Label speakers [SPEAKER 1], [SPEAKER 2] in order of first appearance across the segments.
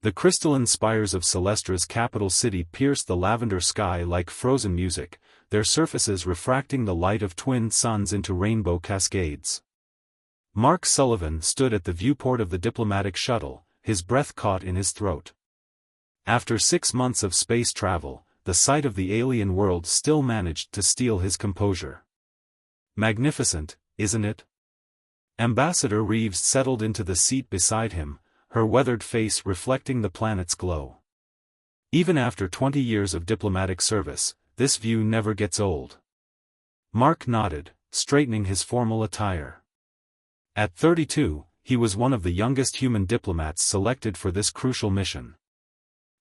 [SPEAKER 1] The crystalline spires of Celestra's capital city pierced the lavender sky like frozen music, their surfaces refracting the light of twin suns into rainbow cascades. Mark Sullivan stood at the viewport of the diplomatic shuttle, his breath caught in his throat. After 6 months of space travel, the sight of the alien world still managed to steal his composure. Magnificent, isn't it? Ambassador Reeves settled into the seat beside him, her weathered face reflecting the planet's glow. Even after 20 years of diplomatic service, this view never gets old. Mark nodded, straightening his formal attire. At 32, he was one of the youngest human diplomats selected for this crucial mission.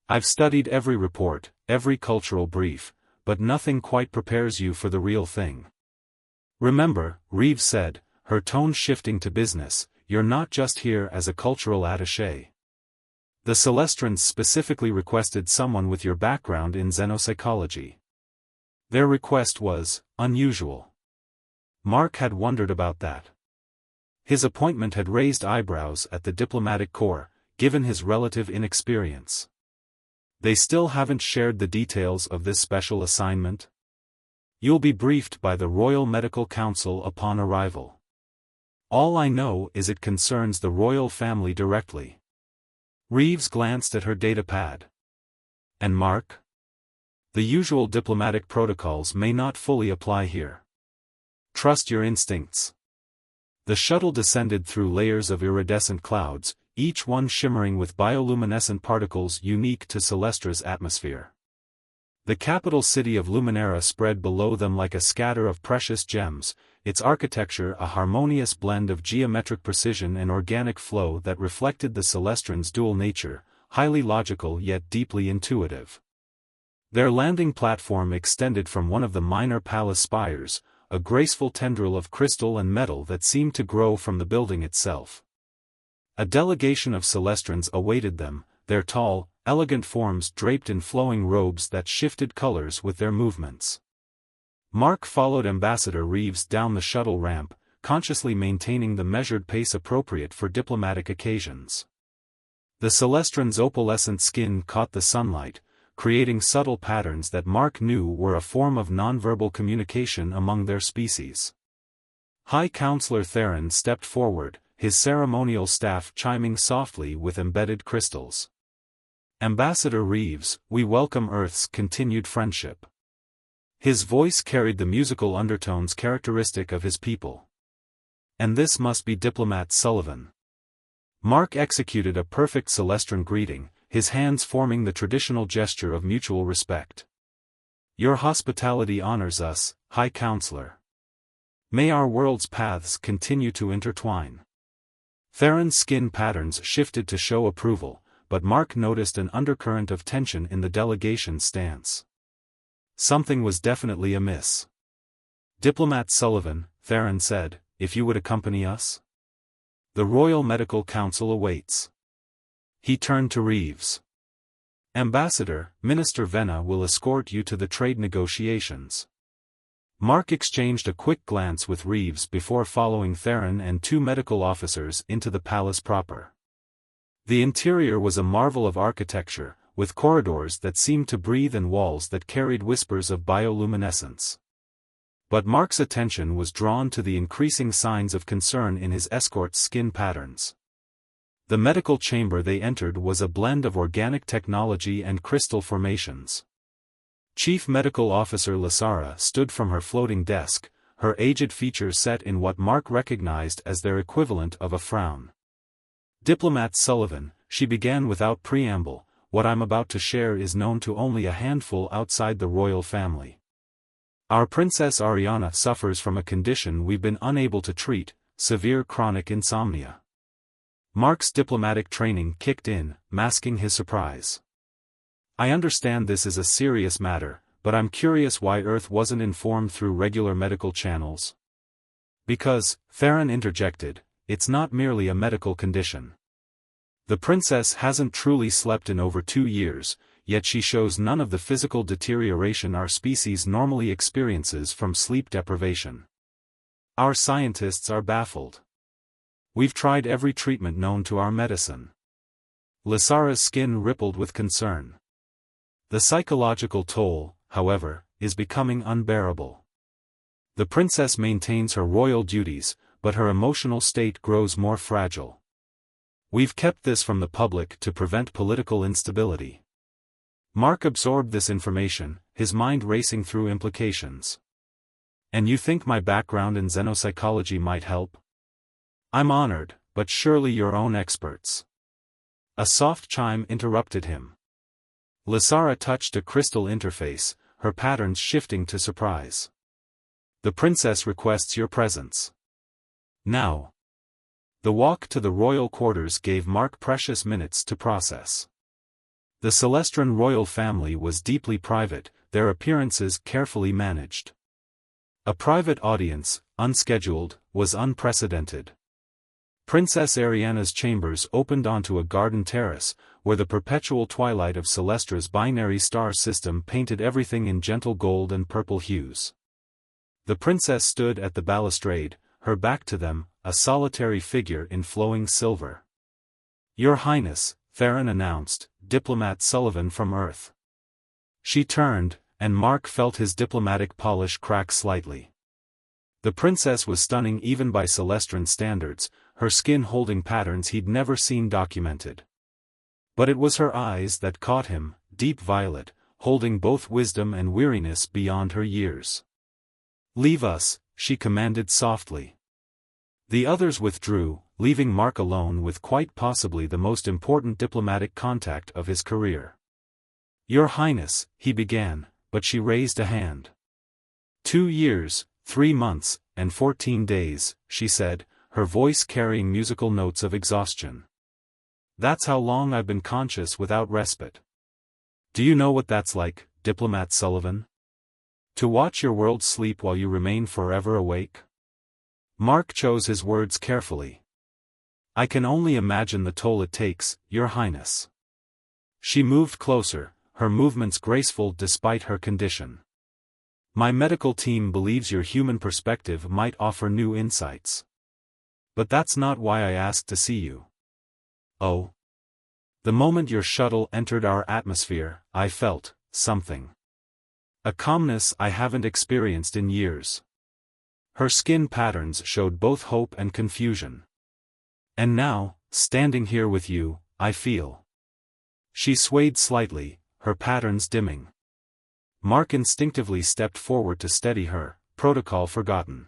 [SPEAKER 1] I've studied every report, every cultural brief, but nothing quite prepares you for the real thing. Remember, Reeves said, her tone shifting to business, you're not just here as a cultural attaché. The Celestrans specifically requested someone with your background in xenopsychology. Their request was unusual. Mark had wondered about that. His appointment had raised eyebrows at the diplomatic corps, given his relative inexperience. They still haven't shared the details of this special assignment? You'll be briefed by the Royal Medical Council upon arrival. All I know is it concerns the royal family directly. Reeves glanced at her datapad. And Mark? The usual diplomatic protocols may not fully apply here. Trust your instincts. The shuttle descended through layers of iridescent clouds, each one shimmering with bioluminescent particles unique to Celestra's atmosphere. The capital city of Luminera spread below them like a scatter of precious gems, its architecture a harmonious blend of geometric precision and organic flow that reflected the Celestrans' dual nature, highly logical yet deeply intuitive. Their landing platform extended from one of the minor palace spires, a graceful tendril of crystal and metal that seemed to grow from the building itself. A delegation of Celestrans awaited them, their tall, elegant forms draped in flowing robes that shifted colors with their movements. Mark followed Ambassador Reeves down the shuttle ramp, consciously maintaining the measured pace appropriate for diplomatic occasions. The Celestran's opalescent skin caught the sunlight, creating subtle patterns that Mark knew were a form of nonverbal communication among their species. High Counselor Theron stepped forward, his ceremonial staff chiming softly with embedded crystals. Ambassador Reeves, we welcome Earth's continued friendship. His voice carried the musical undertones characteristic of his people. And this must be Diplomat Sullivan. Mark executed a perfect Celestran greeting, his hands forming the traditional gesture of mutual respect. Your hospitality honors us, High Counselor. May our world's paths continue to intertwine. Theron's skin patterns shifted to show approval, but Mark noticed an undercurrent of tension in the delegation's stance. Something was definitely amiss. Diplomat Sullivan, Theron said, if you would accompany us? The Royal Medical Council awaits. He turned to Reeves. Ambassador, Minister Venna will escort you to the trade negotiations. Mark exchanged a quick glance with Reeves before following Theron and 2 medical officers into the palace proper. The interior was a marvel of architecture, with corridors that seemed to breathe and walls that carried whispers of bioluminescence. But Mark's attention was drawn to the increasing signs of concern in his escort's skin patterns. The medical chamber they entered was a blend of organic technology and crystal formations. Chief Medical Officer Lasara stood from her floating desk, her aged features set in what Mark recognized as their equivalent of a frown. Diplomat Sullivan, she began without preamble, what I'm about to share is known to only a handful outside the royal family. Our Princess Ariana suffers from a condition we've been unable to treat, severe chronic insomnia. Mark's diplomatic training kicked in, masking his surprise. I understand this is a serious matter, but I'm curious why Earth wasn't informed through regular medical channels. Because, Theron interjected, it's not merely a medical condition. The princess hasn't truly slept in over 2 years, yet she shows none of the physical deterioration our species normally experiences from sleep deprivation. Our scientists are baffled. We've tried every treatment known to our medicine. Lysara's skin rippled with concern. The psychological toll, however, is becoming unbearable. The princess maintains her royal duties, but her emotional state grows more fragile. We've kept this from the public to prevent political instability. Mark absorbed this information, his mind racing through implications. And you think my background in xenopsychology might help? I'm honored, but surely your own experts. A soft chime interrupted him. Lysara touched a crystal interface, her patterns shifting to surprise. The princess requests your presence. Now. The walk to the royal quarters gave Mark precious minutes to process. The Celestran royal family was deeply private, their appearances carefully managed. A private audience, unscheduled, was unprecedented. Princess Ariana's chambers opened onto a garden terrace, where the perpetual twilight of Celestra's binary star system painted everything in gentle gold and purple hues. The princess stood at the balustrade, her back to them, a solitary figure in flowing silver. Your Highness, Theron announced, Diplomat Sullivan from Earth. She turned, and Mark felt his diplomatic polish crack slightly. The princess was stunning even by Celestran standards, her skin holding patterns he'd never seen documented. But it was her eyes that caught him, deep violet, holding both wisdom and weariness beyond her years. Leave us, she commanded softly. The others withdrew, leaving Mark alone with quite possibly the most important diplomatic contact of his career. Your Highness, he began, but she raised a hand. 2 years, 3 months, and 14 days, she said, her voice carrying musical notes of exhaustion. That's how long I've been conscious without respite. Do you know what that's like, Diplomat Sullivan? To watch your world sleep while you remain forever awake? Mark chose his words carefully. I can only imagine the toll it takes, Your Highness. She moved closer, her movements graceful despite her condition. My medical team believes your human perspective might offer new insights. But that's not why I asked to see you. Oh. The moment your shuttle entered our atmosphere, I felt something. A calmness I haven't experienced in years. Her skin patterns showed both hope and confusion. And now, standing here with you, I feel. She swayed slightly, her patterns dimming. Mark instinctively stepped forward to steady her, protocol forgotten.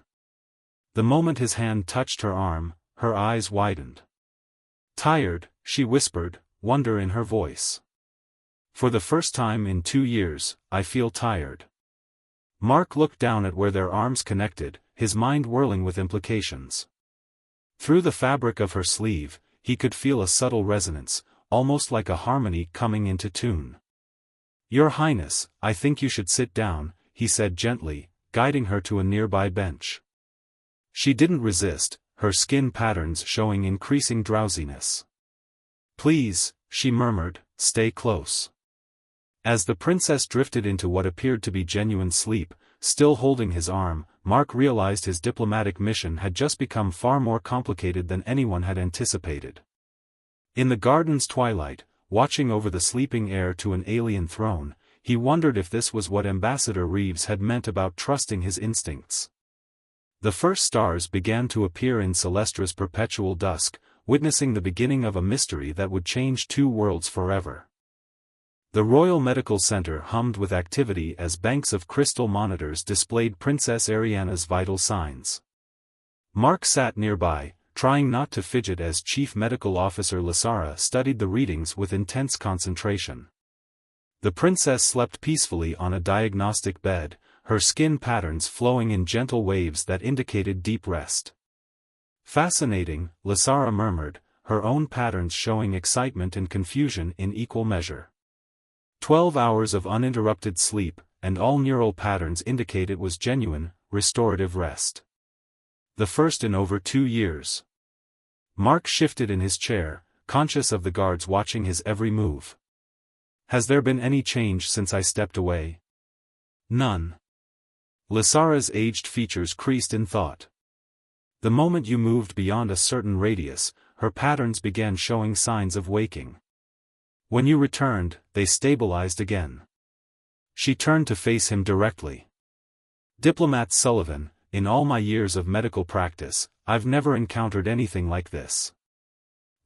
[SPEAKER 1] The moment his hand touched her arm, her eyes widened. Tired, she whispered, wonder in her voice. For the first time in 2 years, I feel tired. Mark looked down at where their arms connected, his mind whirling with implications. Through the fabric of her sleeve, he could feel a subtle resonance, almost like a harmony coming into tune. Your Highness, I think you should sit down, he said gently, guiding her to a nearby bench. She didn't resist, her skin patterns showing increasing drowsiness. Please, she murmured, stay close. As the princess drifted into what appeared to be genuine sleep, still holding his arm, Mark realized his diplomatic mission had just become far more complicated than anyone had anticipated. In the garden's twilight, watching over the sleeping heir to an alien throne, he wondered if this was what Ambassador Reeves had meant about trusting his instincts. The first stars began to appear in Celestra's perpetual dusk, witnessing the beginning of a mystery that would change 2 worlds forever. The Royal Medical Center hummed with activity as banks of crystal monitors displayed Princess Ariana's vital signs. Mark sat nearby, trying not to fidget as Chief Medical Officer Lysara studied the readings with intense concentration. The princess slept peacefully on a diagnostic bed, her skin patterns flowing in gentle waves that indicated deep rest. Fascinating, Lysara murmured, her own patterns showing excitement and confusion in equal measure. 12 hours of uninterrupted sleep, and all neural patterns indicate it was genuine, restorative rest. The first in over 2 years. Mark shifted in his chair, conscious of the guards watching his every move. Has there been any change since I stepped away? None. Lysara's aged features creased in thought. The moment you moved beyond a certain radius, her patterns began showing signs of waking. When you returned, they stabilized again. She turned to face him directly. Diplomat Sullivan, in all my years of medical practice, I've never encountered anything like this.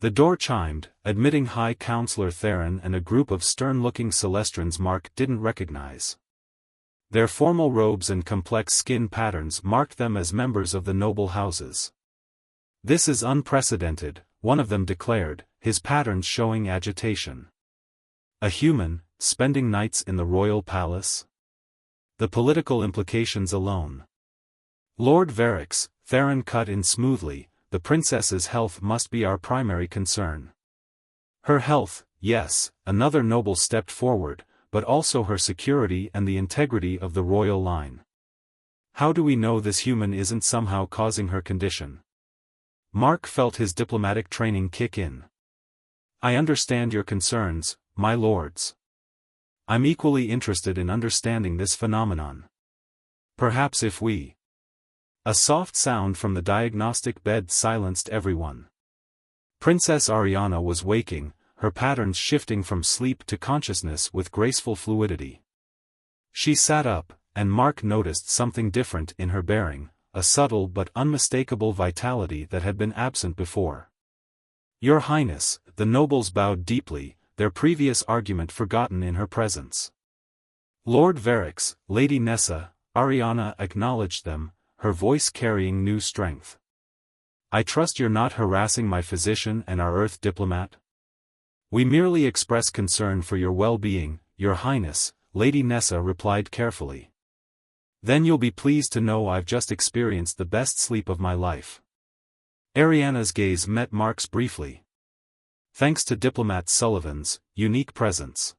[SPEAKER 1] The door chimed, admitting High Counselor Theron and a group of stern-looking Celestrans Mark didn't recognize. Their formal robes and complex skin patterns marked them as members of the noble houses. "This is unprecedented," one of them declared, his patterns showing agitation. "A human, spending nights in the royal palace? The political implications alone." "Lord Varix," Theron cut in smoothly, "the princess's health must be our primary concern." "Her health, yes," another noble stepped forward, "but also her security and the integrity of the royal line. How do we know this human isn't somehow causing her condition?" Mark felt his diplomatic training kick in. "I understand your concerns, my lords. I'm equally interested in understanding this phenomenon. Perhaps if we—" A soft sound from the diagnostic bed silenced everyone. Princess Ariana was waking, her patterns shifting from sleep to consciousness with graceful fluidity. She sat up, and Mark noticed something different in her bearing, a subtle but unmistakable vitality that had been absent before. "Your Highness," the nobles bowed deeply, their previous argument forgotten in her presence. Lord Varix, Lady Nessa, Ariana acknowledged them, her voice carrying new strength. "I trust you're not harassing my physician and our Earth diplomat?" "We merely express concern for your well-being, Your Highness," Lady Nessa replied carefully. "Then you'll be pleased to know I've just experienced the best sleep of my life." Ariana's gaze met Mark's briefly. Thanks to Diplomat Sullivan's unique presence.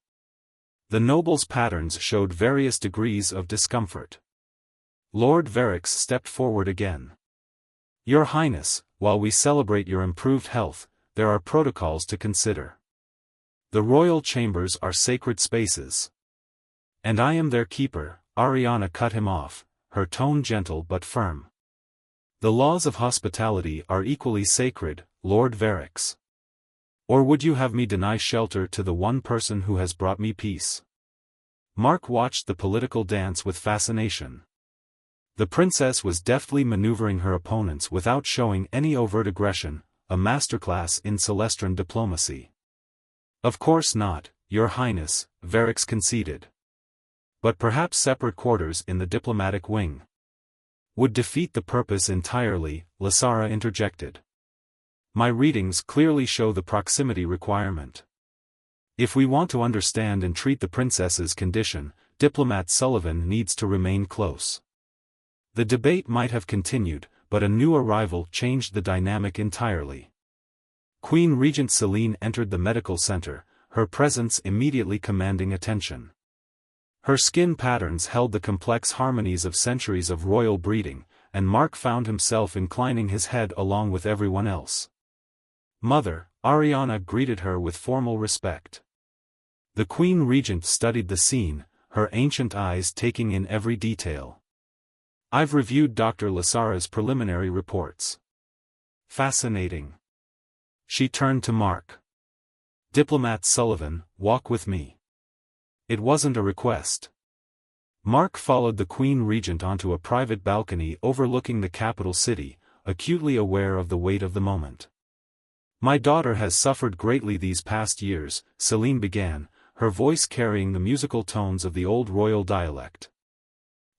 [SPEAKER 1] The noble's patterns showed various degrees of discomfort. Lord Varix stepped forward again. "Your Highness, while we celebrate your improved health, there are protocols to consider. The royal chambers are sacred spaces. And I am their keeper," Ariana cut him off, her tone gentle but firm. "The laws of hospitality are equally sacred, Lord Varix. Or would you have me deny shelter to the one person who has brought me peace?" Mark watched the political dance with fascination. The princess was deftly maneuvering her opponents without showing any overt aggression, a masterclass in Celestran diplomacy. "Of course not, Your Highness," Varix conceded. "But perhaps separate quarters in the diplomatic wing would defeat the purpose entirely," Lasara interjected. "My readings clearly show the proximity requirement. If we want to understand and treat the princess's condition, Diplomat Sullivan needs to remain close." The debate might have continued, but a new arrival changed the dynamic entirely. Queen Regent Celine entered the medical center, her presence immediately commanding attention. Her skin patterns held the complex harmonies of centuries of royal breeding, and Mark found himself inclining his head along with everyone else. "Mother," Ariana greeted her with formal respect. The Queen Regent studied the scene, her ancient eyes taking in every detail. "I've reviewed Dr. Lasara's preliminary reports. Fascinating." She turned to Mark. "Diplomat Sullivan, walk with me." It wasn't a request. Mark followed the Queen Regent onto a private balcony overlooking the capital city, acutely aware of the weight of the moment. "My daughter has suffered greatly these past years," Celine began, her voice carrying the musical tones of the old royal dialect.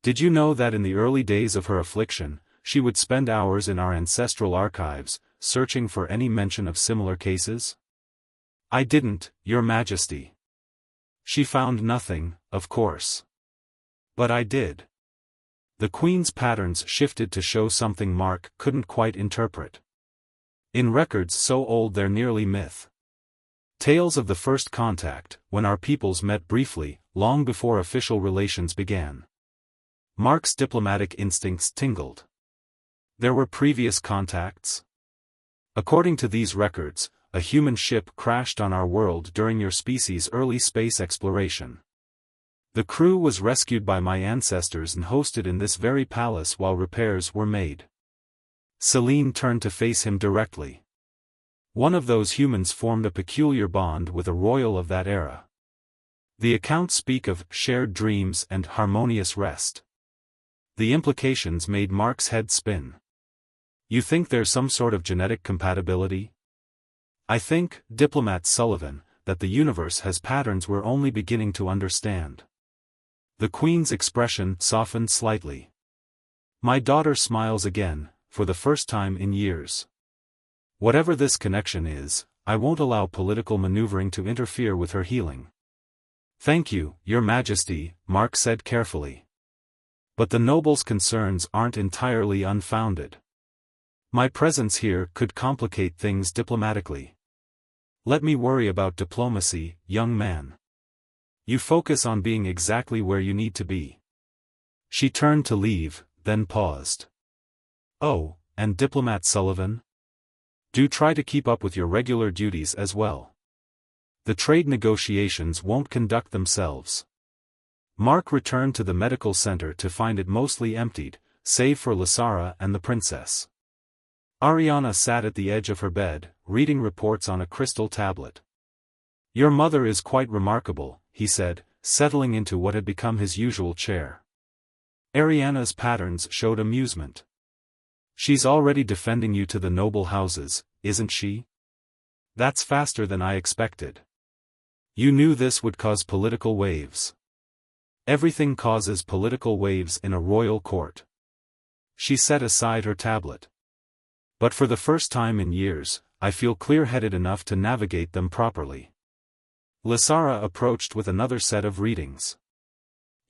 [SPEAKER 1] "Did you know that in the early days of her affliction, she would spend hours in our ancestral archives, searching for any mention of similar cases?" "I didn't, Your Majesty." "She found nothing, of course. But I did." The Queen's patterns shifted to show something Mark couldn't quite interpret. "In records so old they're nearly myth. Tales of the first contact, when our peoples met briefly, long before official relations began." Mark's diplomatic instincts tingled. There were previous contacts? "According to these records, a human ship crashed on our world during your species' early space exploration. The crew was rescued by my ancestors and hosted in this very palace while repairs were made." Celine turned to face him directly. One of those humans formed a peculiar bond with a royal of that era. The accounts speak of shared dreams and harmonious rest. The implications made Mark's head spin. You think there's some sort of genetic compatibility? I think, Diplomat Sullivan, that the universe has patterns we're only beginning to understand. The Queen's expression softened slightly. My daughter smiles again, for the first time in years. Whatever this connection is, I won't allow political maneuvering to interfere with her healing. Thank you, Your Majesty, Mark said carefully. But the noble's concerns aren't entirely unfounded. My presence here could complicate things diplomatically. Let me worry about diplomacy, young man. You focus on being exactly where you need to be. She turned to leave, then paused. Oh, and Diplomat Sullivan? Do try to keep up with your regular duties as well. The trade negotiations won't conduct themselves. Mark returned to the medical center to find it mostly emptied, save for Lasara and the princess. Ariana sat at the edge of her bed, reading reports on a crystal tablet. Your mother is quite remarkable, he said, settling into what had become his usual chair. Ariana's patterns showed amusement. She's already defending you to the noble houses, isn't she? That's faster than I expected. You knew this would cause political waves. Everything causes political waves in a royal court. She set aside her tablet. But for the first time in years, I feel clear-headed enough to navigate them properly. Lasara approached with another set of readings.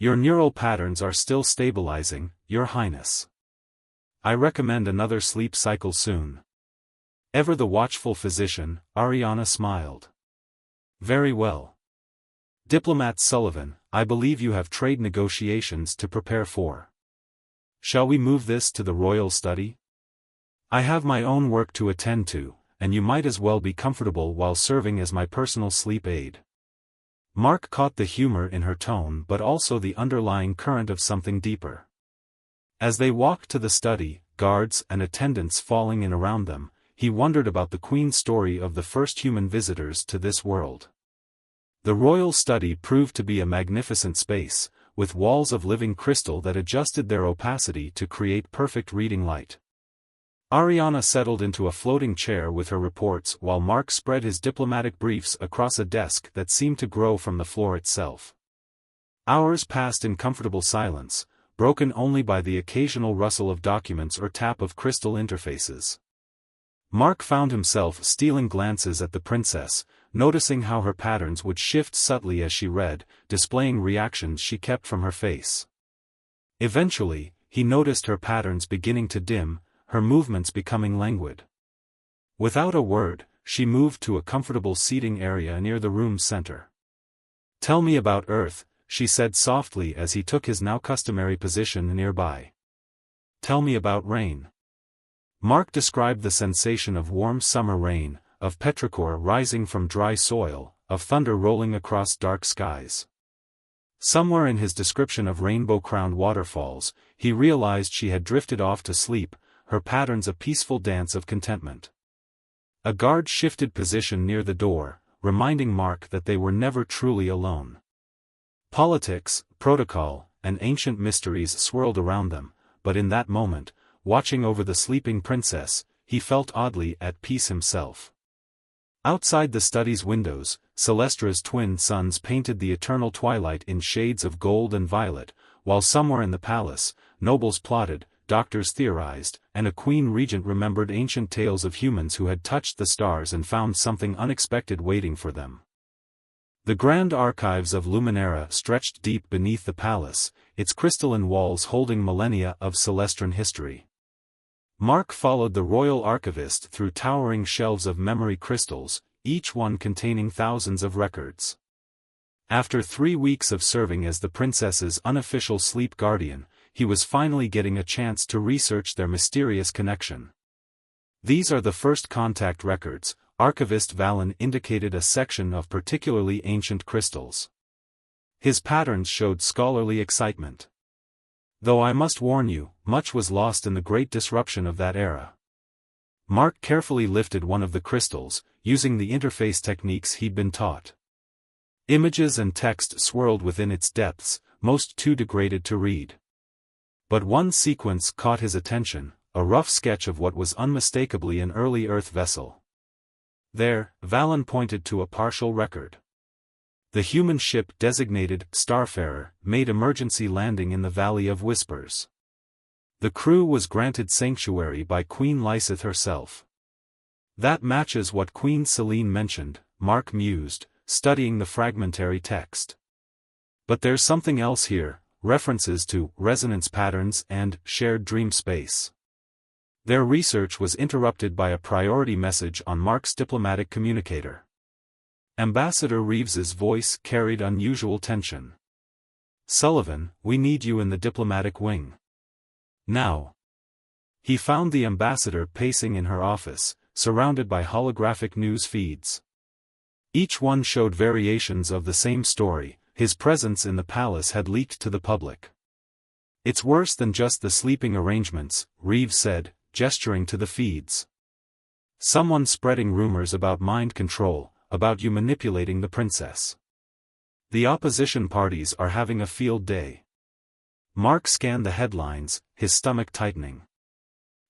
[SPEAKER 1] Your neural patterns are still stabilizing, Your Highness. I recommend another sleep cycle soon. Ever the watchful physician, Ariana smiled. Very well. Diplomat Sullivan, I believe you have trade negotiations to prepare for. Shall we move this to the royal study? I have my own work to attend to, and you might as well be comfortable while serving as my personal sleep aid. Mark caught the humor in her tone but also the underlying current of something deeper. As they walked to the study, guards and attendants falling in around them, he wondered about the Queen's story of the first human visitors to this world. The royal study proved to be a magnificent space, with walls of living crystal that adjusted their opacity to create perfect reading light. Ariana settled into a floating chair with her reports while Mark spread his diplomatic briefs across a desk that seemed to grow from the floor itself. Hours passed in comfortable silence, broken only by the occasional rustle of documents or tap of crystal interfaces. Mark found himself stealing glances at the princess, noticing how her patterns would shift subtly as she read, displaying reactions she kept from her face. Eventually, he noticed her patterns beginning to dim, her movements becoming languid. Without a word, she moved to a comfortable seating area near the room's center. Tell me about Earth, she said softly as he took his now customary position nearby. Tell me about rain. Mark described the sensation of warm summer rain, of petrichor rising from dry soil, of thunder rolling across dark skies. Somewhere in his description of rainbow-crowned waterfalls, he realized she had drifted off to sleep, her patterns a peaceful dance of contentment. A guard shifted position near the door, reminding Mark that they were never truly alone. Politics, protocol, and ancient mysteries swirled around them, but in that moment, watching over the sleeping princess, he felt oddly at peace himself. Outside the study's windows, Celestra's twin suns painted the eternal twilight in shades of gold and violet, while somewhere in the palace, nobles plotted, doctors theorized, and a queen regent remembered ancient tales of humans who had touched the stars and found something unexpected waiting for them. The grand archives of Luminera stretched deep beneath the palace, its crystalline walls holding millennia of Celestran history. Mark followed the royal archivist through towering shelves of memory crystals, each one containing thousands of records. After 3 weeks of serving as the princess's unofficial sleep guardian, he was finally getting a chance to research their mysterious connection. These are the first contact records, Archivist Valen indicated a section of particularly ancient crystals. His patterns showed scholarly excitement. Though I must warn you, much was lost in the great disruption of that era. Mark carefully lifted one of the crystals, using the interface techniques he'd been taught. Images and text swirled within its depths, most too degraded to read. But one sequence caught his attention, a rough sketch of what was unmistakably an early Earth vessel. There, Valen pointed to a partial record. The human ship designated Starfarer made emergency landing in the Valley of Whispers. The crew was granted sanctuary by Queen Lysith herself. That matches what Queen Selene mentioned, Mark mused, studying the fragmentary text. But there's something else here, references to resonance patterns and shared dream space. Their research was interrupted by a priority message on Mark's diplomatic communicator. Ambassador Reeves's voice carried unusual tension. "Sullivan, we need you in the diplomatic wing. Now." He found the ambassador pacing in her office, surrounded by holographic news feeds. Each one showed variations of the same story. His presence in the palace had leaked to the public. "It's worse than just the sleeping arrangements," Reeves said, gesturing to the feeds. "Someone's spreading rumors about mind control, about you manipulating the princess. The opposition parties are having a field day." Mark scanned the headlines, his stomach tightening.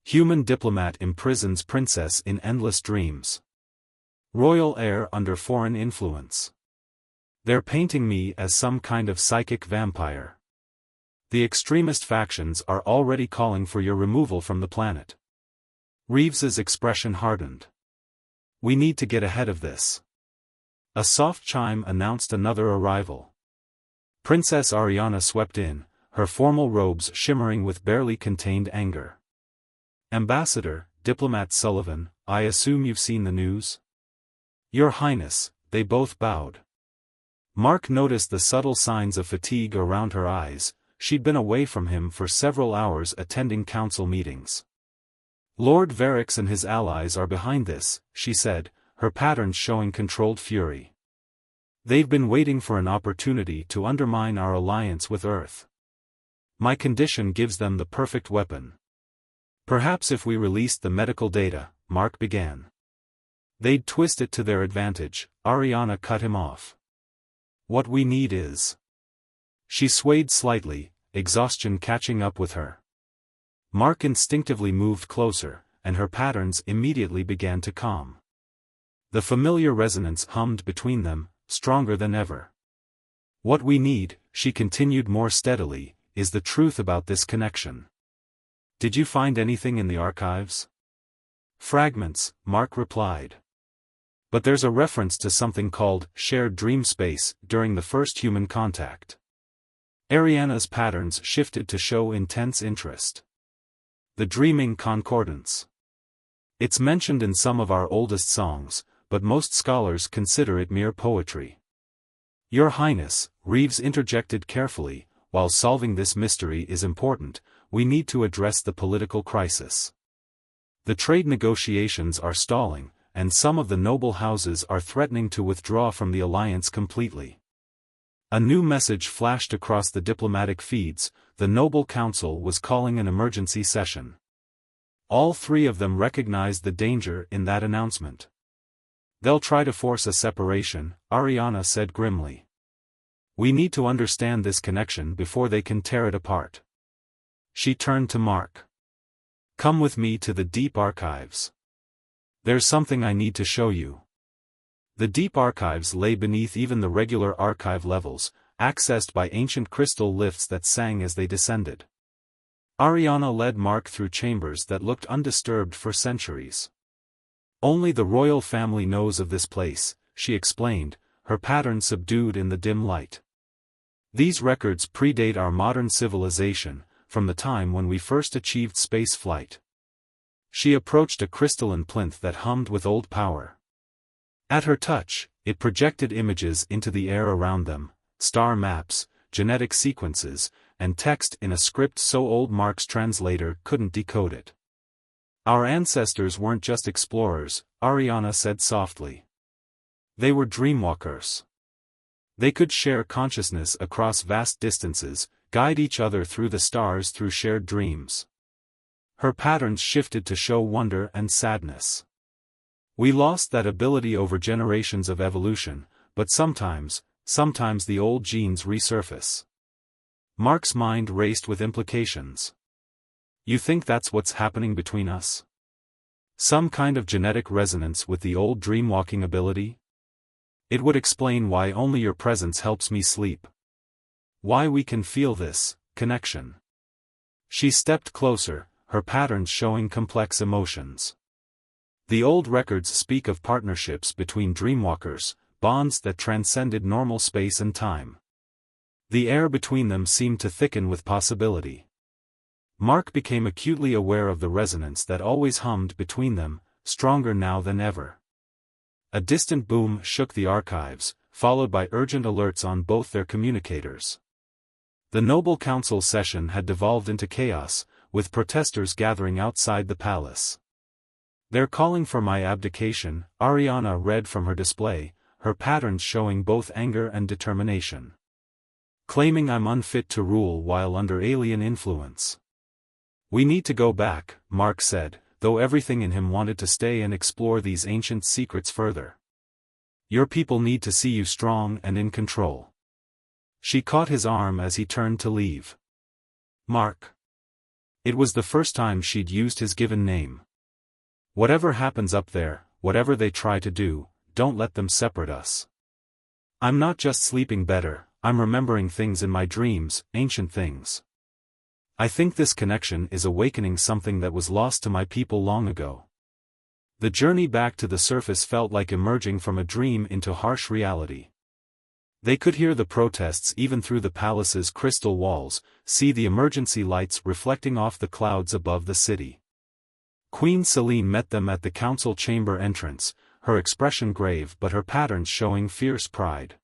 [SPEAKER 1] "Human diplomat imprisons princess in endless dreams. Royal heir under foreign influence. They're painting me as some kind of psychic vampire. The extremist factions are already calling for your removal from the planet." Reeves's expression hardened. "We need to get ahead of this." A soft chime announced another arrival. Princess Ariana swept in, her formal robes shimmering with barely contained anger. "Ambassador, Diplomat Sullivan, I assume you've seen the news?" "Your Highness," they both bowed. Mark noticed the subtle signs of fatigue around her eyes. She'd been away from him for several hours attending council meetings. "Lord Varix and his allies are behind this," she said, her patterns showing controlled fury. "They've been waiting for an opportunity to undermine our alliance with Earth. My condition gives them the perfect weapon." "Perhaps if we released the medical data," Mark began. "They'd twist it to their advantage," Ariana cut him off. "What we need is..." She swayed slightly, exhaustion catching up with her. Mark instinctively moved closer, and her patterns immediately began to calm. The familiar resonance hummed between them, stronger than ever. "What we need," she continued more steadily, "is the truth about this connection. Did you find anything in the archives?" "Fragments," Mark replied. "But there's a reference to something called shared dream space during the first human contact." Ariana's patterns shifted to show intense interest. "The dreaming concordance. It's mentioned in some of our oldest songs, but most scholars consider it mere poetry." "Your Highness," Reeves interjected carefully, "while solving this mystery is important, we need to address the political crisis. The trade negotiations are stalling, and some of the noble houses are threatening to withdraw from the alliance completely." A new message flashed across the diplomatic feeds. The Noble Council was calling an emergency session. All three of them recognized the danger in that announcement. "They'll try to force a separation," Ariana said grimly. "We need to understand this connection before they can tear it apart." She turned to Mark. "Come with me to the Deep Archives. There's something I need to show you." The Deep Archives lay beneath even the regular archive levels, accessed by ancient crystal lifts that sang as they descended. Ariana led Mark through chambers that looked undisturbed for centuries. "Only the royal family knows of this place," she explained, her pattern subdued in the dim light. "These records predate our modern civilization, from the time when we first achieved space flight." She approached a crystalline plinth that hummed with old power. At her touch, it projected images into the air around them, star maps, genetic sequences, and text in a script so old Mark's translator couldn't decode it. "Our ancestors weren't just explorers," Ariana said softly. "They were dreamwalkers. They could share consciousness across vast distances, guide each other through the stars through shared dreams." Her patterns shifted to show wonder and sadness. We lost that ability over generations of evolution, but sometimes the old genes resurface. Mark's mind raced with implications. You think that's what's happening between us? Some kind of genetic resonance with the old dreamwalking ability? It would explain why only your presence helps me sleep. Why we can feel this connection. She stepped closer, her patterns showing complex emotions. The old records speak of partnerships between dreamwalkers, bonds that transcended normal space and time. The air between them seemed to thicken with possibility. Mark became acutely aware of the resonance that always hummed between them, stronger now than ever. A distant boom shook the archives, followed by urgent alerts on both their communicators. The Noble Council session had devolved into chaos, with protesters gathering outside the palace. "They're calling for my abdication," Ariana read from her display, her patterns showing both anger and determination. "Claiming I'm unfit to rule while under alien influence." "We need to go back," Mark said, though everything in him wanted to stay and explore these ancient secrets further. "Your people need to see you strong and in control." She caught his arm as he turned to leave. "Mark." It was the first time she'd used his given name. "Whatever happens up there, whatever they try to do, don't let them separate us. I'm not just sleeping better, I'm remembering things in my dreams, ancient things. I think this connection is awakening something that was lost to my people long ago." The journey back to the surface felt like emerging from a dream into harsh reality. They could hear the protests even through the palace's crystal walls, see the emergency lights reflecting off the clouds above the city. Queen Selene met them at the council chamber entrance, her expression grave but her patterns showing fierce pride.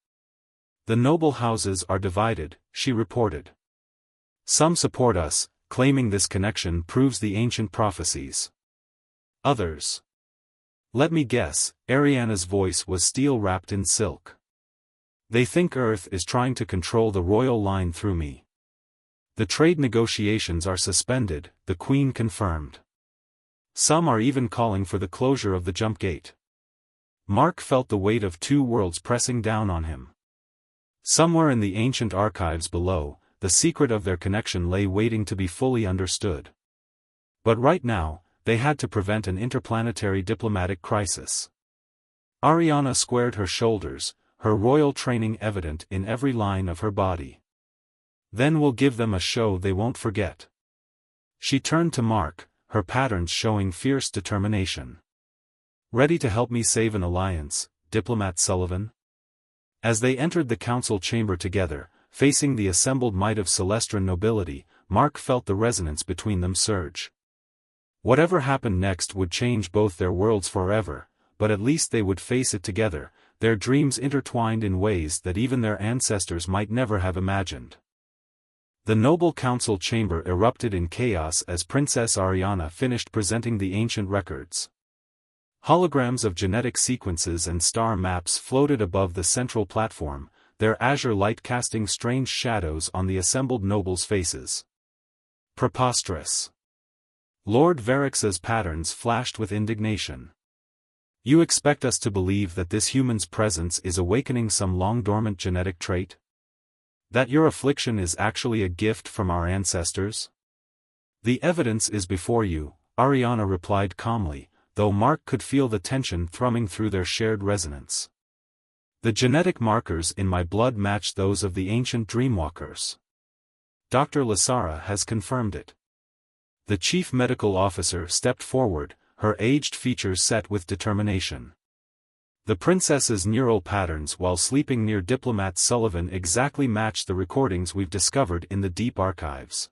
[SPEAKER 1] "The noble houses are divided," she reported. "Some support us, claiming this connection proves the ancient prophecies. Others. Let me guess," Ariana's voice was steel-wrapped in silk. "They think Earth is trying to control the royal line through me. The trade negotiations are suspended," the Queen confirmed. "Some are even calling for the closure of the jump gate." Mark felt the weight of two worlds pressing down on him. Somewhere in the ancient archives below, the secret of their connection lay waiting to be fully understood. But right now, they had to prevent an interplanetary diplomatic crisis. Ariana squared her shoulders, her royal training evident in every line of her body. "Then we'll give them a show they won't forget." She turned to Mark, her patterns showing fierce determination. "Ready to help me save an alliance, Diplomat Sullivan?" As they entered the council chamber together, facing the assembled might of Celestian nobility, Mark felt the resonance between them surge. Whatever happened next would change both their worlds forever, but at least they would face it together, their dreams intertwined in ways that even their ancestors might never have imagined. The noble council chamber erupted in chaos as Princess Ariana finished presenting the ancient records. Holograms of genetic sequences and star maps floated above the central platform, their azure light casting strange shadows on the assembled nobles' faces. Preposterous. Lord Varix's patterns flashed with indignation. "You expect us to believe that this human's presence is awakening some long-dormant genetic trait? That your affliction is actually a gift from our ancestors?" "The evidence is before you," Ariana replied calmly, though Mark could feel the tension thrumming through their shared resonance. "The genetic markers in my blood match those of the ancient dreamwalkers. Dr. Lasara has confirmed it." The chief medical officer stepped forward, her aged features set with determination. "The princess's neural patterns while sleeping near Diplomat Sullivan exactly match the recordings we've discovered in the deep archives.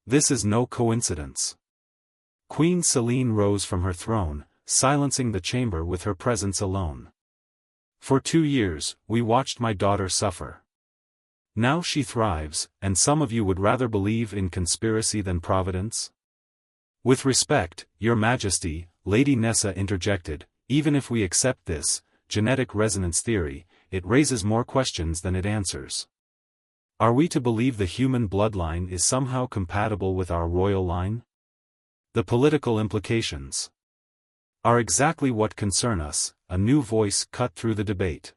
[SPEAKER 1] This is no coincidence." Queen Selene rose from her throne, silencing the chamber with her presence alone. "For 2 years, we watched my daughter suffer. Now she thrives, and some of you would rather believe in conspiracy than providence?" "With respect, Your Majesty," Lady Nessa interjected, "even if we accept this genetic resonance theory, it raises more questions than it answers. Are we to believe the human bloodline is somehow compatible with our royal line? The political implications are exactly what concern us, a new voice cut through the debate.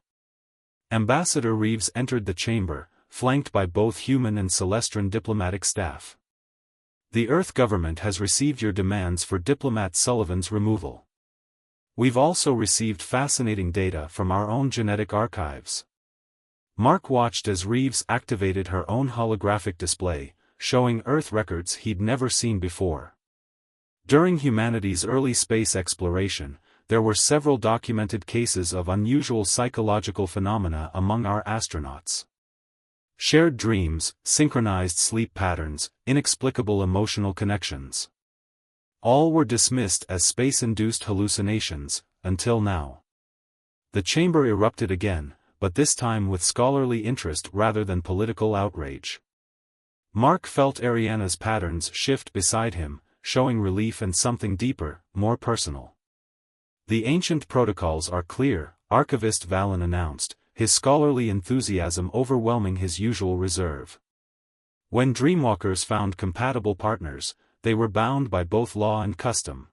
[SPEAKER 1] Ambassador Reeves entered the chamber, flanked by both human and Celestran diplomatic staff. The Earth government has received your demands for Diplomat Sullivan's removal. We've also received fascinating data from our own genetic archives. Mark watched as Reeves activated her own holographic display, showing Earth records he'd never seen before. During humanity's early space exploration, there were several documented cases of unusual psychological phenomena among our astronauts. Shared dreams, synchronized sleep patterns, inexplicable emotional connections. All were dismissed as space-induced hallucinations, until now. The chamber erupted again, but this time with scholarly interest rather than political outrage. Mark felt Ariana's patterns shift beside him, showing relief and something deeper, more personal. The ancient protocols are clear, Archivist Valen announced, his scholarly enthusiasm overwhelming his usual reserve. When Dreamwalkers found compatible partners, they were bound by both law and custom.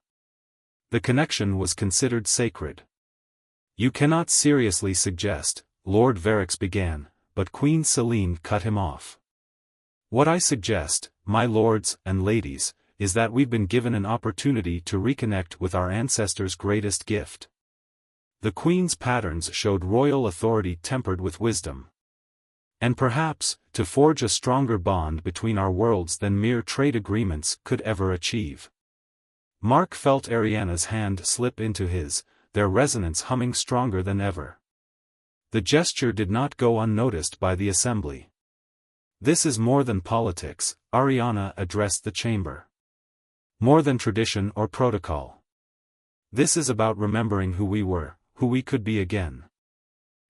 [SPEAKER 1] The connection was considered sacred. You cannot seriously suggest, Lord Varix began, but Queen Selene cut him off. What I suggest, my lords and ladies, is that we've been given an opportunity to reconnect with our ancestors' greatest gift. The Queen's patterns showed royal authority tempered with wisdom. And perhaps, to forge a stronger bond between our worlds than mere trade agreements could ever achieve. Mark felt Ariana's hand slip into his, their resonance humming stronger than ever. The gesture did not go unnoticed by the assembly. This is more than politics, Ariana addressed the chamber. More than tradition or protocol. This is about remembering who we were, who we could be again.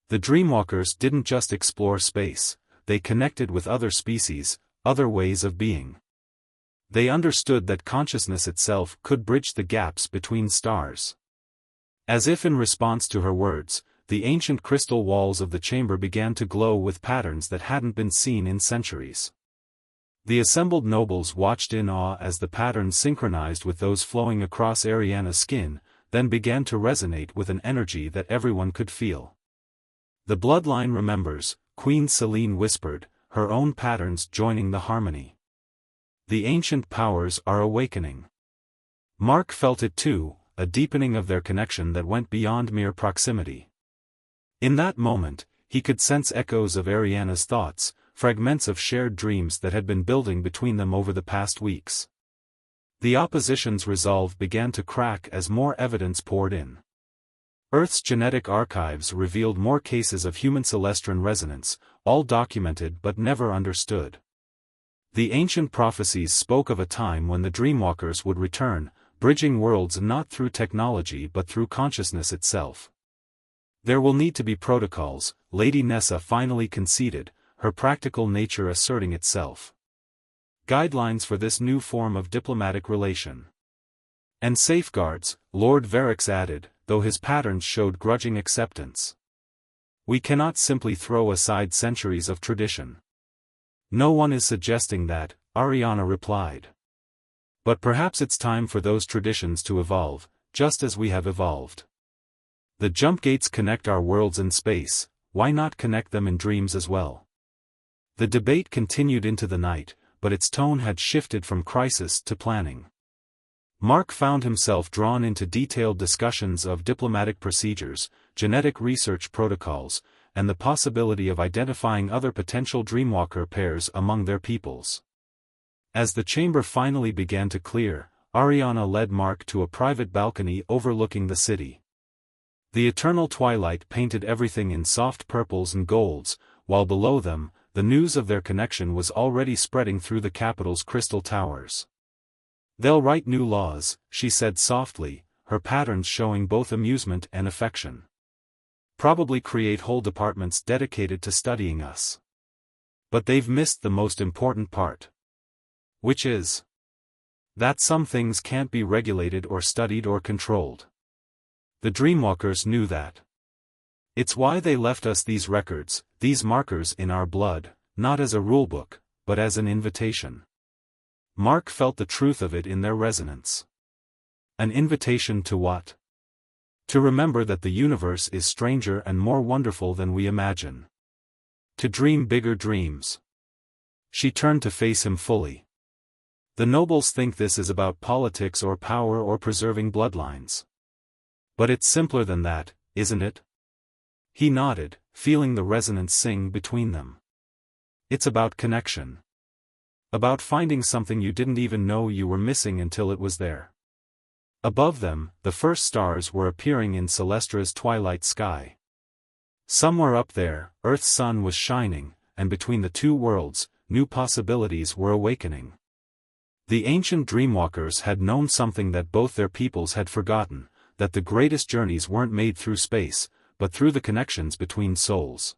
[SPEAKER 1] The Dreamwalkers didn't just explore space, they connected with other species, other ways of being. They understood that consciousness itself could bridge the gaps between stars. As if in response to her words, the ancient crystal walls of the chamber began to glow with patterns that hadn't been seen in centuries. The assembled nobles watched in awe as the patterns synchronized with those flowing across Ariana's skin, then began to resonate with an energy that everyone could feel. The bloodline remembers, Queen Selene whispered, her own patterns joining the harmony. The ancient powers are awakening. Mark felt it too, a deepening of their connection that went beyond mere proximity. In that moment, he could sense echoes of Ariana's thoughts, fragments of shared dreams that had been building between them over the past weeks. The opposition's resolve began to crack as more evidence poured in. Earth's genetic archives revealed more cases of human Celestran resonance, all documented but never understood. The ancient prophecies spoke of a time when the Dreamwalkers would return, bridging worlds not through technology but through consciousness itself. There will need to be protocols, Lady Nessa finally conceded, her practical nature asserting itself. Guidelines for this new form of diplomatic relation. And safeguards, Lord Varix added, though his patterns showed grudging acceptance. We cannot simply throw aside centuries of tradition. No one is suggesting that, Ariana replied. But perhaps it's time for those traditions to evolve, just as we have evolved. The jump gates connect our worlds in space, why not connect them in dreams as well? The debate continued into the night, but its tone had shifted from crisis to planning. Mark found himself drawn into detailed discussions of diplomatic procedures, genetic research protocols, and the possibility of identifying other potential Dreamwalker pairs among their peoples. As the chamber finally began to clear, Ariana led Mark to a private balcony overlooking the city. The eternal twilight painted everything in soft purples and golds, while below them, the news of their connection was already spreading through the capital's crystal towers. They'll write new laws, she said softly, her patterns showing both amusement and affection. Probably create whole departments dedicated to studying us. But they've missed the most important part. Which is that some things can't be regulated or studied or controlled. The Dreamwalkers knew that. It's why they left us these records, these markers in our blood, not as a rulebook, but as an invitation. Mark felt the truth of it in their resonance. An invitation to what? To remember that the universe is stranger and more wonderful than we imagine. To dream bigger dreams. She turned to face him fully. The nobles think this is about politics or power or preserving bloodlines. But it's simpler than that, isn't it? He nodded, feeling the resonance sing between them. It's about connection. About finding something you didn't even know you were missing until it was there. Above them, the first stars were appearing in Celestra's twilight sky. Somewhere up there, Earth's sun was shining, and between the two worlds, new possibilities were awakening. The ancient dreamwalkers had known something that both their peoples had forgotten, that the greatest journeys weren't made through space, but through the connections between souls.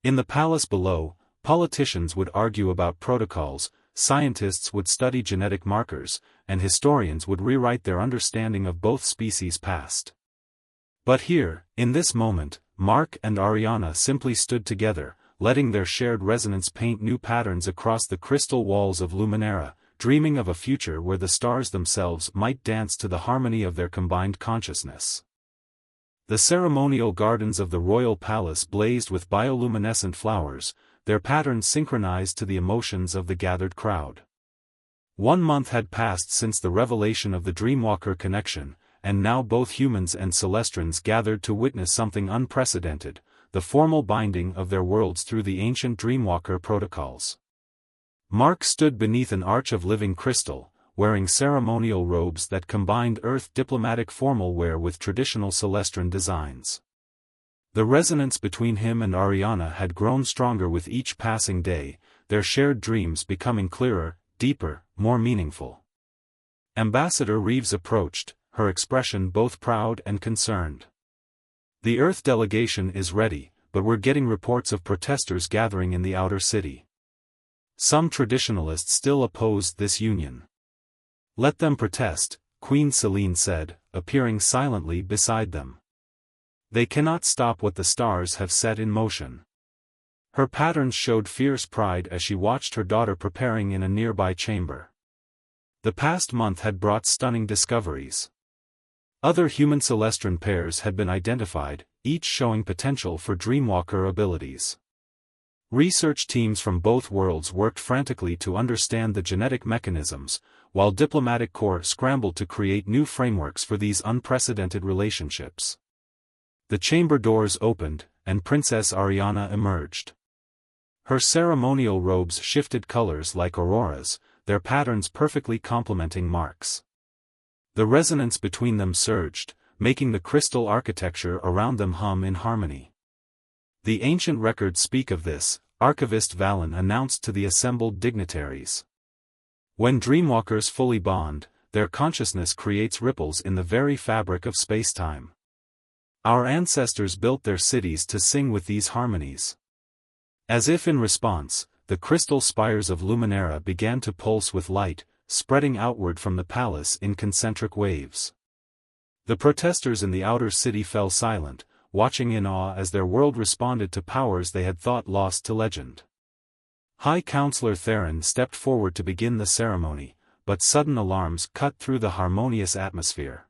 [SPEAKER 1] In the palace below, politicians would argue about protocols, scientists would study genetic markers, and historians would rewrite their understanding of both species' past. But here, in this moment, Mark and Ariana simply stood together, letting their shared resonance paint new patterns across the crystal walls of Luminara, dreaming of a future where the stars themselves might dance to the harmony of their combined consciousness. The ceremonial gardens of the royal palace blazed with bioluminescent flowers, their patterns synchronized to the emotions of the gathered crowd. 1 month had passed since the revelation of the Dreamwalker connection, and now both humans and Celestrans gathered to witness something unprecedented, the formal binding of their worlds through the ancient Dreamwalker protocols. Mark stood beneath an arch of living crystal, wearing ceremonial robes that combined Earth diplomatic formal wear with traditional Celestran designs. The resonance between him and Ariana had grown stronger with each passing day, their shared dreams becoming clearer, deeper, more meaningful. Ambassador Reeves approached, her expression both proud and concerned. The Earth delegation is ready, but we're getting reports of protesters gathering in the outer city. Some traditionalists still opposed this union. Let them protest, Queen Selene said, appearing silently beside them. They cannot stop what the stars have set in motion. Her patterns showed fierce pride as she watched her daughter preparing in a nearby chamber. The past month had brought stunning discoveries. Other human Celestran pairs had been identified, each showing potential for Dreamwalker abilities. Research teams from both worlds worked frantically to understand the genetic mechanisms, while diplomatic corps scrambled to create new frameworks for these unprecedented relationships. The chamber doors opened, and Princess Ariana emerged. Her ceremonial robes shifted colors like auroras, their patterns perfectly complementing Mark's. The resonance between them surged, making the crystal architecture around them hum in harmony. The ancient records speak of this, Archivist Valen announced to the assembled dignitaries. When Dreamwalkers fully bond, their consciousness creates ripples in the very fabric of spacetime. Our ancestors built their cities to sing with these harmonies. As if in response, the crystal spires of Luminara began to pulse with light, spreading outward from the palace in concentric waves. The protesters in the outer city fell silent, watching in awe as their world responded to powers they had thought lost to legend. High Counselor Theron stepped forward to begin the ceremony, but sudden alarms cut through the harmonious atmosphere.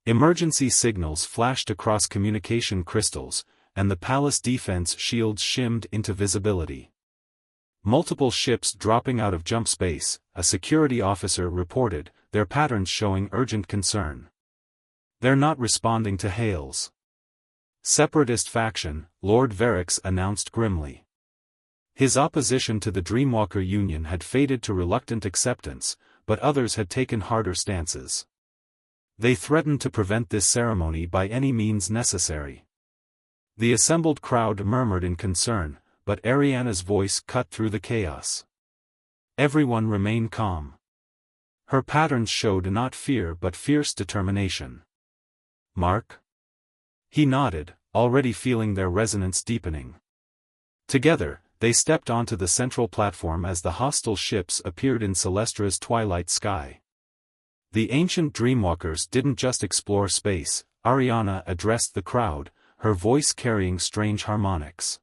[SPEAKER 1] Emergency signals flashed across communication crystals, and the palace defense shields shimmed into visibility. Multiple ships dropping out of jump space, a security officer reported, their patterns showing urgent concern. They're not responding to hails. Separatist faction, Lord Varix announced grimly. His opposition to the Dreamwalker Union had faded to reluctant acceptance, but others had taken harder stances. They threatened to prevent this ceremony by any means necessary. The assembled crowd murmured in concern, but Ariana's voice cut through the chaos. Everyone remained calm. Her patterns showed not fear but fierce determination. Mark? He nodded, already feeling their resonance deepening. Together, they stepped onto the central platform as the hostile ships appeared in Celestra's twilight sky. The ancient Dreamwalkers didn't just explore space, Ariana addressed the crowd, her voice carrying strange harmonics.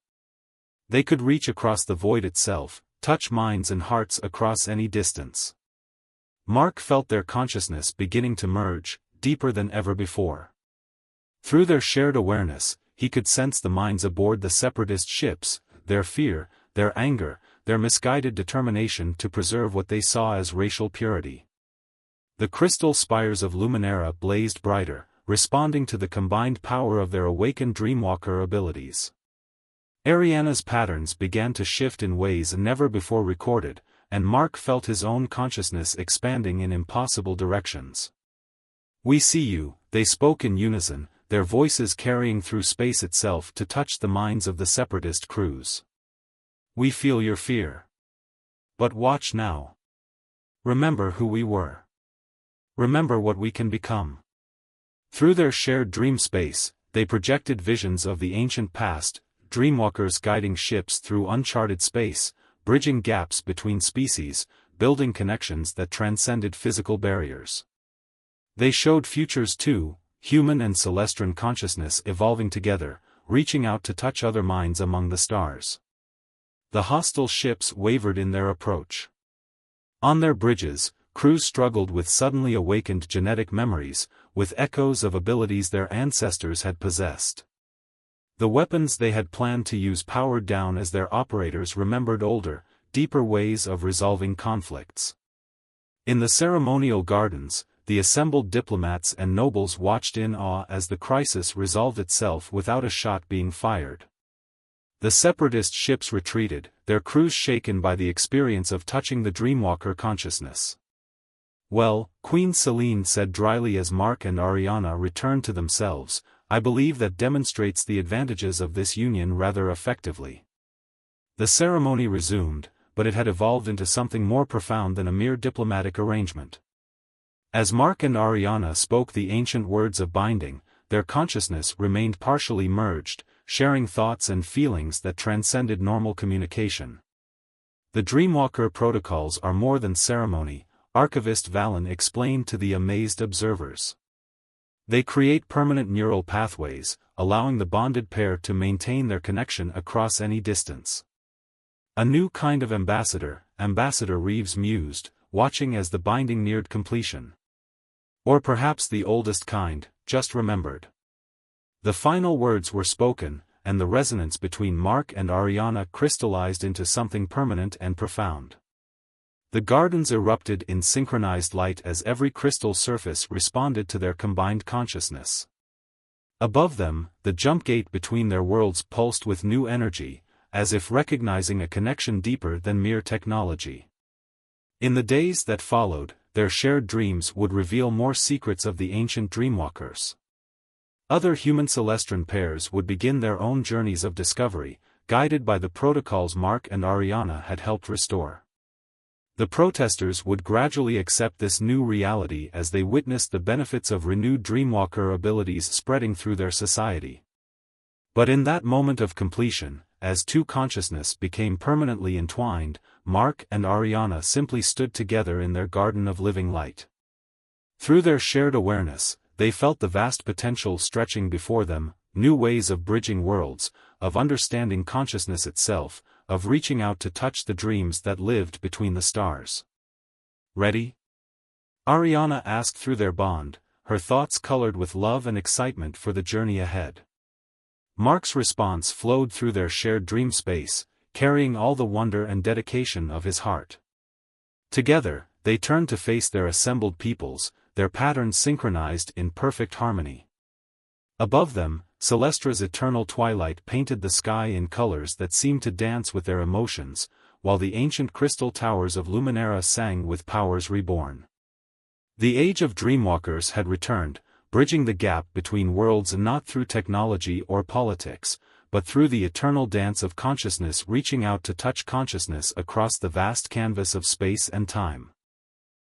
[SPEAKER 1] They could reach across the void itself, touch minds and hearts across any distance. Mark felt their consciousness beginning to merge, deeper than ever before. Through their shared awareness, he could sense the minds aboard the separatist ships, their fear, their anger, their misguided determination to preserve what they saw as racial purity. The crystal spires of Luminara blazed brighter, responding to the combined power of their awakened Dreamwalker abilities. Ariana's patterns began to shift in ways never before recorded, and Mark felt his own consciousness expanding in impossible directions. "We see you," they spoke in unison, their voices carrying through space itself to touch the minds of the separatist crews. "We feel your fear. But watch now. Remember who we were. Remember what we can become." Through their shared dream space, they projected visions of the ancient past, Dreamwalkers guiding ships through uncharted space, bridging gaps between species, building connections that transcended physical barriers. They showed futures too, human and celestial consciousness evolving together, reaching out to touch other minds among the stars. The hostile ships wavered in their approach. On their bridges, crews struggled with suddenly awakened genetic memories, with echoes of abilities their ancestors had possessed. The weapons they had planned to use powered down as their operators remembered older, deeper ways of resolving conflicts. In the ceremonial gardens, the assembled diplomats and nobles watched in awe as the crisis resolved itself without a shot being fired. The separatist ships retreated, their crews shaken by the experience of touching the Dreamwalker consciousness. "Well," Queen Selene said dryly as Mark and Ariana returned to themselves, "I believe that demonstrates the advantages of this union rather effectively." The ceremony resumed, but it had evolved into something more profound than a mere diplomatic arrangement. As Mark and Ariana spoke the ancient words of binding, their consciousness remained partially merged, sharing thoughts and feelings that transcended normal communication. "The Dreamwalker protocols are more than ceremony," Archivist Valen explained to the amazed observers. "They create permanent neural pathways, allowing the bonded pair to maintain their connection across any distance." "A new kind of ambassador," Ambassador Reeves mused, watching as the binding neared completion. "Or perhaps the oldest kind, just remembered." The final words were spoken, and the resonance between Mark and Ariana crystallized into something permanent and profound. The gardens erupted in synchronized light as every crystal surface responded to their combined consciousness. Above them, the jump gate between their worlds pulsed with new energy, as if recognizing a connection deeper than mere technology. In the days that followed, their shared dreams would reveal more secrets of the ancient Dreamwalkers. Other human celestial pairs would begin their own journeys of discovery, guided by the protocols Mark and Ariana had helped restore. The protesters would gradually accept this new reality as they witnessed the benefits of renewed Dreamwalker abilities spreading through their society. But in that moment of completion, as two consciousnesses became permanently entwined, Mark and Ariana simply stood together in their garden of living light. Through their shared awareness, they felt the vast potential stretching before them, new ways of bridging worlds, of understanding consciousness itself, of reaching out to touch the dreams that lived between the stars. "Ready?" Ariana asked through their bond, her thoughts colored with love and excitement for the journey ahead. Mark's response flowed through their shared dream space, carrying all the wonder and dedication of his heart. Together, they turned to face their assembled peoples, their patterns synchronized in perfect harmony. Above them, Celestra's eternal twilight painted the sky in colors that seemed to dance with their emotions, while the ancient crystal towers of Luminara sang with powers reborn. The age of Dreamwalkers had returned, bridging the gap between worlds not through technology or politics, but through the eternal dance of consciousness reaching out to touch consciousness across the vast canvas of space and time.